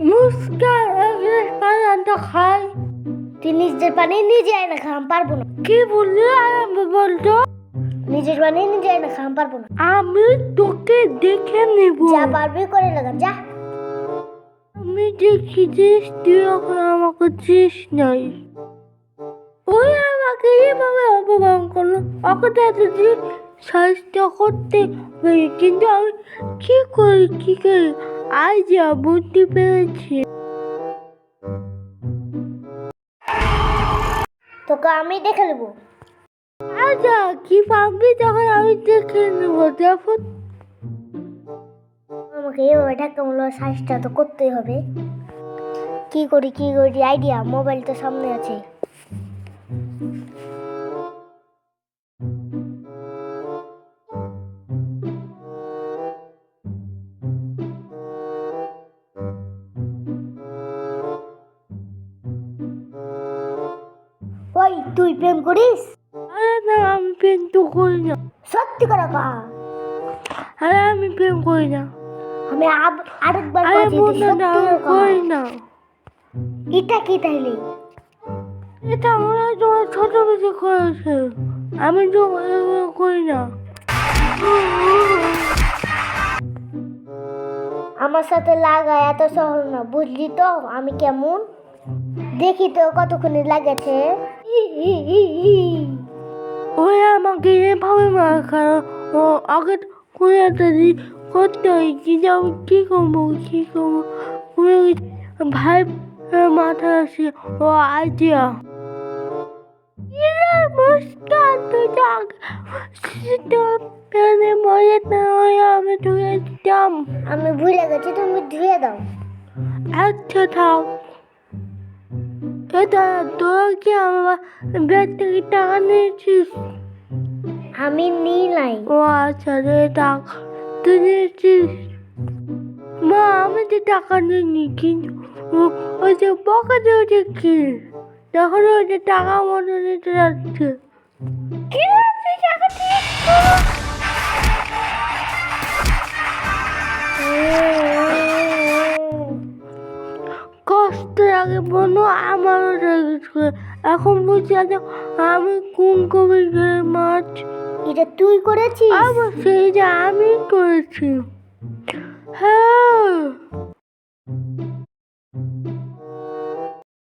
মুস্কান একটা খাই। তুই নিজের পানি নিজে আয় না খাম পারবো না। কি বললি বলতো? নিজের পানি নিজে আয় না খাম পারবো না। আমি তোকে দেখে নেব। যা পারবি করে লাগা যা। আমি দেখিস তুই এখন আমাকে চিস নাই। ওই আমাকে এইভাবে অপমান করলো, ওকে তো এতদিন সাহায্য করতে পারি, কিন্তু আমি কি করি আজ যা বুদ্ধি পেরেছি। তোকে আমি দেখে নেবো। আচ্ছা কি পাবি তখন আমি দেখে নেবো। দেখো আমাকে এইভাবে ধাক্কা মারলো, সাইজটা তো করতেই হবে। কি করি আইডিয়া, মোবাইল তো সামনে আছে। ওই তুই প্রেম করিস? আরে না আমি প্রেম তো করি না। সত্যি করে কহ। আরে আমি প্রেম করি না। আমি আরেকবার আরে বলছি, তুই বন্ধু না সত্যি আমি করে কহ। করি না। এটা কি তাইলে? এটা আমরা তোমার ছোট বেশি করেছে, আমি তো এগুলো করি না। আমার সাথে লাগা এত সহজ না, বুঝলি তো আমি কেমন। দেখি তো কতক্ষণে লাগেছে। ওই আমাকে এভাবে মার খায়, ও আগে কোনো একটা করতে হয়, কিন্তু আমি কি করবো কোনো ভাই মাথায় আসে ও আইডিয়া। মুস্কান তুই তো প্যানে মরে না হয় আমি ধুয়ে দিতাম। আমি ভুলে গেছি, তুমি ধুয়ে দাও। আচ্ছা থাক। এটা তোরা কি আমার ব্যাগ থেকে টাকা নিয়েছিস? আমি নিই নাই। ও আচ্ছা রে, টাকা তুই নিয়েছিস? মা আমি তো টাকা নিইনি, কিন্তু ওই যে পকেটে ওটা কি তখন ওই যে টাকা মনে নিতে যাচ্ছে। কি তুই টাকা কষ্ট লাগে বলো, আমারও লেগেছে। এখন বুঝছি আমি কোন কবির মাছ। এটা তুই করেছিস? অবশ্যই এটা আমি করেছি। হ্যাঁ